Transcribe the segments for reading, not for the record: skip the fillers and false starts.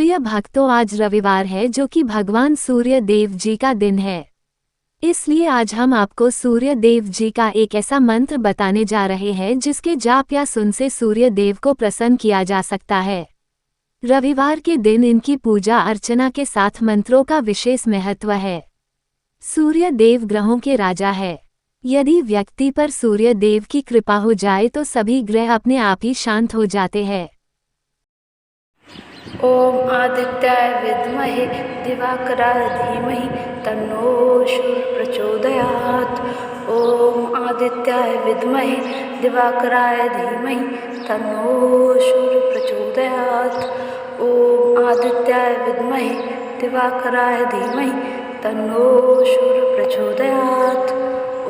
प्रिय भक्तों, आज रविवार है जो कि भगवान सूर्य देव जी का दिन है। इसलिए आज हम आपको सूर्य देव जी का एक ऐसा मंत्र बताने जा रहे हैं जिसके जाप या सुन से सूर्य देव को प्रसन्न किया जा सकता है। रविवार के दिन इनकी पूजा अर्चना के साथ मंत्रों का विशेष महत्व है। सूर्य देव ग्रहों के राजा है। यदि व्यक्ति पर सूर्य देव की कृपा हो जाए तो सभी ग्रह अपने आप ही शांत हो जाते हैं। ओम आदित्याय विद्महे दिवाकराय धीमहि तन्नो सूर्य प्रचोदयात्। ओम आदित्याय विद्महे दिवाकराय धीमहि तन्नो सूर्य प्रचोदयात्। ओम आदित्याय विद्महे दिवाकराय धीमहि तन्नो सूर्य प्रचोदयात्।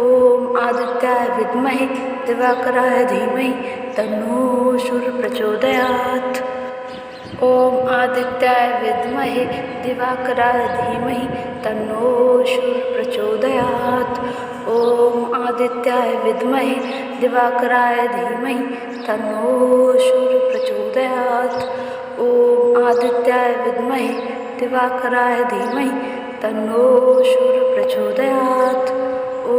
ओम आदित्याय विद्महे दिवाकराय धीमहि तन्नो सूर्य प्रचोदयात्। ओम आदित्याय विद्महे दिवाकराय धीमहि तन्नो सूर्य प्रचोदयात्। ओम आदित्याय विद्महे दिवाकराय धीमहि तन्नो सूर्य प्रचोदयात्। ओम आदित्याय विद्महे दिवाकराय धीमहि तन्नो सूर्य प्रचोदयात्।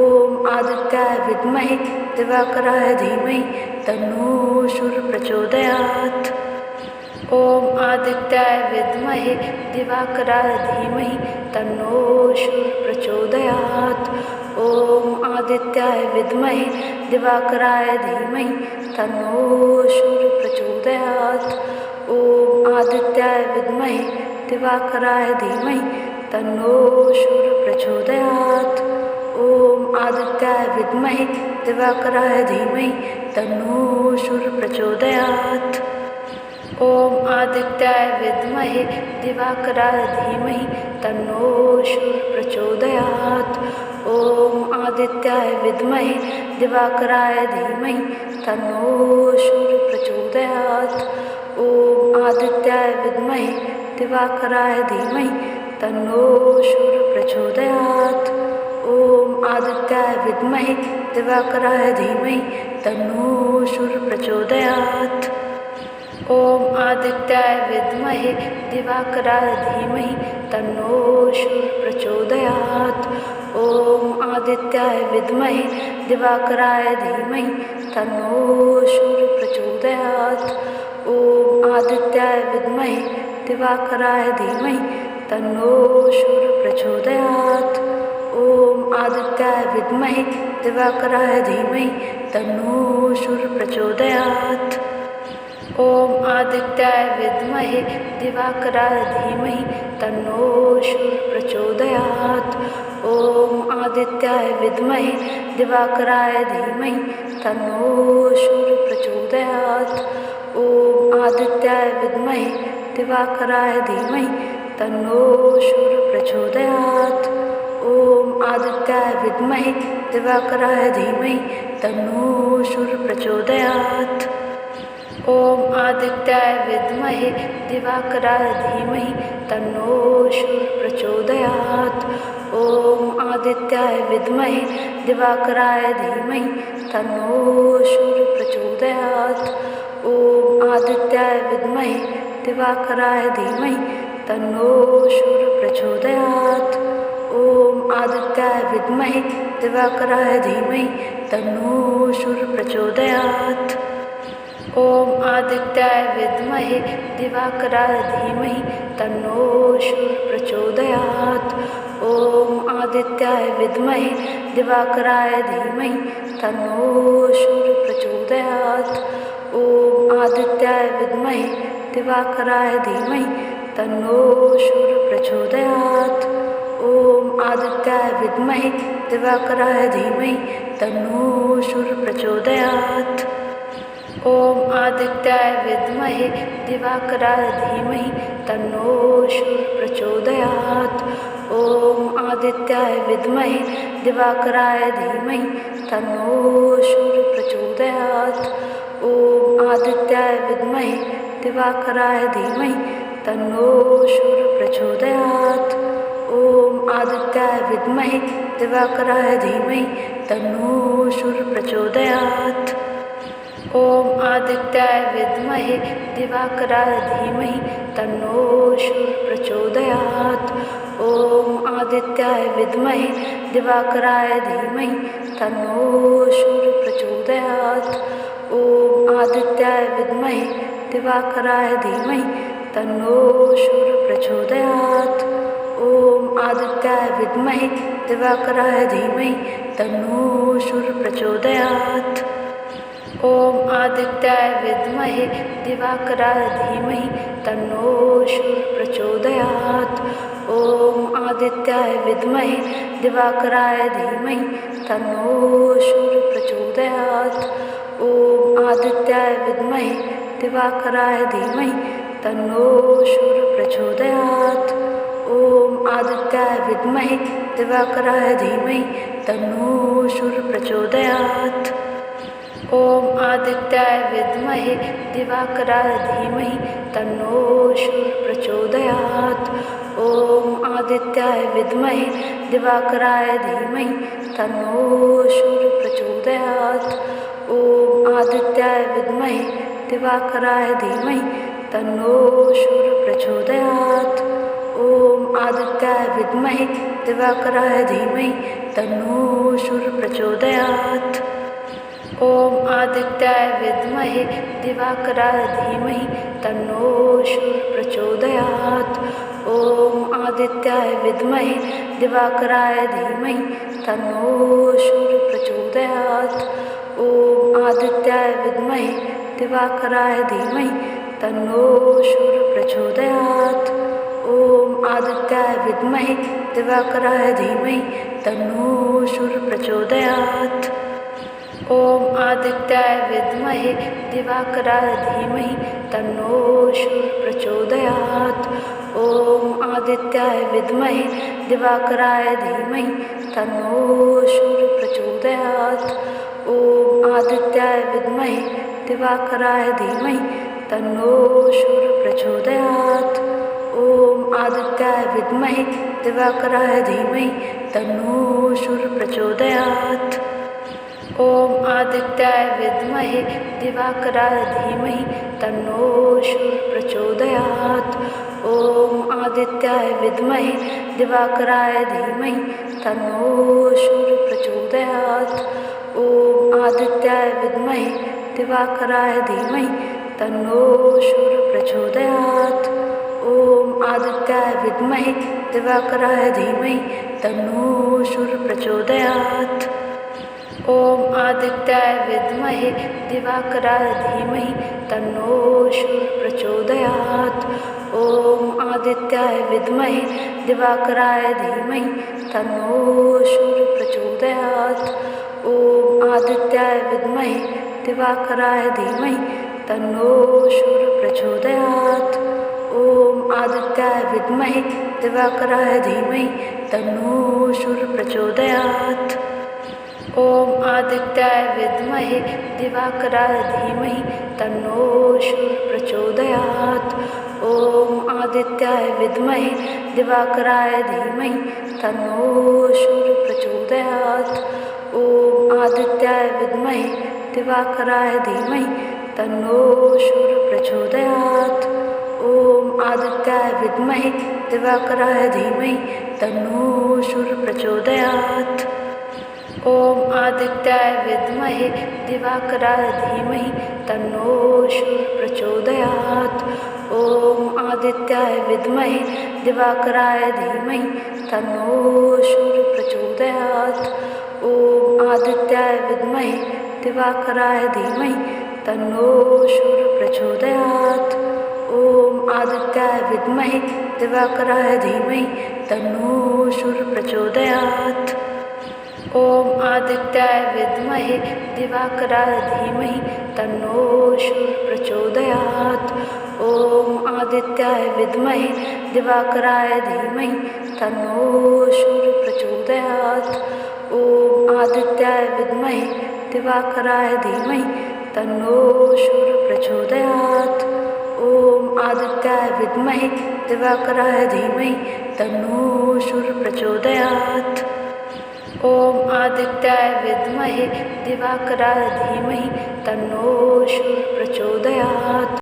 ओम आदित्याय विद्महे दिवाकराय धीमहि तन्नो सूर्य प्रचोदयात्। ओम आदित्याय विद्महे दिवाकराय धीमहि तन्नो सूर्य प्रचोदयात्। ओम आदित्याय विद्महे दिवाकराय धीमहि तन्नो सूर्य प्रचोदयात्। ओम आदित्याय विद्महे दिवाकराय धीमहि तन्नो सूर्य प्रचोदयात्। ओम आदित्याय विद्महे दिवाकराय धीमहि तन्नो सूर्य प्रचोदयात्। ओम आदित्याय विद्महे दिवाकराय धीमहि तन्नो सूर्य प्रचोदयात्। ओम आदित्याय विद्महे दिवाकराय धीमहि तन्नो सूर्य प्रचोदयात्। ओम आदित्याय विद्महे दिवाकराय धीमहि तन्नो सूर्य प्रचोदयात्। ओम आदित्याय विद्महे दिवाकराय धीमहि तन्नो सूर्य प्रचोदयात्। ओम आदित्याय विद्महे दिवाकराय धीमहि तन्नो सूर्य प्रचोदयात्। ओम आदित्याय विद्महे दिवाकराय धीमहि तन्नो सूर्य प्रचोदयात्। ओम आदित्याय विद्महे दिवाकराय धीमहि तन्नो सूर्य प्रचोदयात्। ओम आदित्याय विद्महे दिवाकराय धीमहि तन्नो सूर्य प्रचोदयात्। ओम आदित्याय विद्महे दिवाकराय धीमहि तन्नो सूर्य प्रचोदयात्। ओम आदित्याय विद्महे दिवाकराय धीमहि तन्नो सूर्य प्रचोदयात्। ओम आदित्याय विद्महे दिवाकराय धीमहि तन्नो सूर्य प्रचोदयात्। ओम आदित्याय विद्महे दिवाकराय धीमहि तन्नो सूर्य प्रचोदयात्। ओम आदित्याय विद्महे दिवाकराय धीमहि तन्नो सूर्य प्रचोदयात्। ओम आदित्याय विद्महे दिवाकराय धीमहि तन्नो सूर्य प्रचोदयात्। ओम आदित्याय विद्महे दिवाकराय धीमहि तन्नो सूर्य प्रचोदयात्। ओम आदित्याय विद्महे दिवाकराय धीमहि तन्नो सूर्य प्रचोदयात्। ओम आदित्याय विद्महे दिवाकराय धीमहि तन्नो सूर्य प्रचोदयात्। ओम आदित्याय विद्महे दिवाकराय धीमहि तन्नो सूर्य प्रचोदयात्। ओम आदित्याय विद्महे दिवाकराय धीमहि तन्नो सूर्य प्रचोदयात्। ओम आदित्याय विद्महे दिवाकराय धीमहि तन्नो सूर्य प्रचोदयात्। ओम आदित्याय विद्महे दिवाकराय धीमहि तन्नो सूर्य प्रचोदयात्। ओम आदित्याय विद्महे दिवाकराय धीमहि तन्नो सूर्य प्रचोदयात्। ओम आदित्याय विद्महे दिवाकराय धीमहि तन्नो सूर्य प्रचोदयात्। ओम आदित्याय विद्महे दिवाकराय धीमहि तन्नो सूर्य प्रचोदयात्। ॐ आदित्याय विद्महे दिवाकराय धीमहि तन्नो सूर्यः प्रचोदयात्। ॐ आदित्याय विद्महे दिवाकराय धीमहि तन्नो सूर्यः प्रचोदयात्। ॐ आदित्याय विद्महे दिवाकराय धीमहि तन्नो सूर्यः प्रचोदयात्। ॐ आदित्याय विद्महे दिवाकराय धीमहि तन्नो सूर्यः प्रचोदयात्। ॐ आदित्याय विद्महे दिवाकराय धीमहि तन्नो सूर्यः प्रचोदयात्। ॐ आदित्याय विद्महे दिवाकराय धीमहि तन्नो सूर्यः प्रचोदयात्। ॐ आदित्याय विद्महे दिवाकराय धीमहि तन्नो सूर्यः प्रचोदयात्। ॐ आदित्याय विद्महे दिवाकराय धीमहि तन्नो सूर्यः प्रचोदयात्। ॐ आदित्याय विद्महे दिवाकराय धीमहि तन्नो सूर्यः प्रचोदयात्। ॐ आदित्याय विद्महे दिवाकराय धीमहि तन्नो सूर्यः प्रचोदयात्। ॐ आदित्याय विद्महे दिवाकराय धीमहि तन्नो सूर्यः प्रचोदयात्। ॐ आदित्याय विद्महे दिवाकराय धीमहि तन्नो सूर्यः प्रचोदयात्। ॐ आदित्याय विद्महे दिवाकराय धीमहि तन्नो सूर्यः प्रचोदयात्। ॐ आदित्याय विद्महे दिवाकराय धीमहि तन्नो सूर्यः प्रचोदयात्। ॐ आदित्याय विद्महे दिवाकराय धीमहि तन्नो सूर्यः प्रचोदयात्। ॐ आदित्याय विद्महे दिवाकराय धीमहि तन्नो सूर्यः प्रचोदयात्। ॐ आदित्याय विद्महे दिवाकराय धीमहि तन्नो सूर्यः प्रचोदयात्। ॐ आदित्याय विद्महे दिवाकराय धीमहि तन्नो सूर्यः प्रचोदयात्। ॐ आदित्याय विद्महे दिवाकराय धीमहि तन्नो सूर्यः प्रचोदयात्। ॐ आदित्याय विद्महे दिवाकराय धीमहि तन्नो सूर्यः प्रचोदयात्। ॐ आदित्याय विद्महे दिवाकराय धीमहि तन्नो सूर्यः प्रचोदयात्। ॐ आदित्याय विद्महे दिवाकराय धीमहि तन्नो सूर्यः प्रचोदयात्। ॐ आदित्याय विद्महे दिवाकराय धीमहि तन्नो सूर्यः प्रचोदयात्। ॐ आदित्याय विद्महे दिवाकराय धीमहि तन्नो सूर्यः प्रचोदयात्। ॐ आदित्याय विद्महे दिवाकराय धीमहि तन्नो सूर्यः प्रचोदयात्। ॐ आदित्याय विद्महे दिवाकराय धीमहि तन्नो सूर्यः प्रचोदयात्। ॐ आदित्याय विद्महे दिवाकराय धीमहि तन्नो सूर्यः प्रचोदयात्। ॐ आदित्याय विद्महे दिवाकराय धीमहि तन्नो सूर्यः प्रचोदयात्। ॐ आदित्याय विद्महे दिवाकराय धीमहि तन्नो सूर्यः प्रचोदयात्। ॐ आदित्याय विद्महे दिवाकराय धीमहि तन्नो सूर्यः प्रचोदयात्। ॐ आदित्याय विद्महे दिवाकराय धीमहि तन्नो सूर्यः प्रचोदयात्। ॐ आदित्याय विद्महे दिवाकराय धीमहि तन्नो सूर्यः प्रचोदयात्। ॐ आदित्याय विद्महे दिवाकराय धीमहि तन्नो सूर्यः प्रचोदयात्। ॐ आदित्याय विद्महे दिवाकराय धीमहि तन्नो सूर्यः प्रचोदयात्। ॐ आदित्याय विद्महे दिवाकराय धीमहि तन्नो सूर्यः प्रचोदयात्। ॐ आदित्याय विद्महे दिवाकराय धीमहि तन्नो सूर्यः प्रचोदयात्। ॐ आदित्याय विद्महे दिवाकराय धीमहि तन्नो सूर्यः प्रचोदयात्। ॐ आदित्याय विद्महे दिवाकराय धीमहि तन्नो सूर्यः प्रचोदयात्। ॐ आदित्याय विद्महे दिवाकराय धीमहि तन्नो सूर्यः प्रचोदयात्। ॐ आदित्याय विद्महे दिवाकराय धीमहि तन्नो सूर्यः प्रचोदयात्। ॐ आदित्याय विद्महे दिवाकराय धीमहि तन्नो सूर्यः प्रचोदयात्।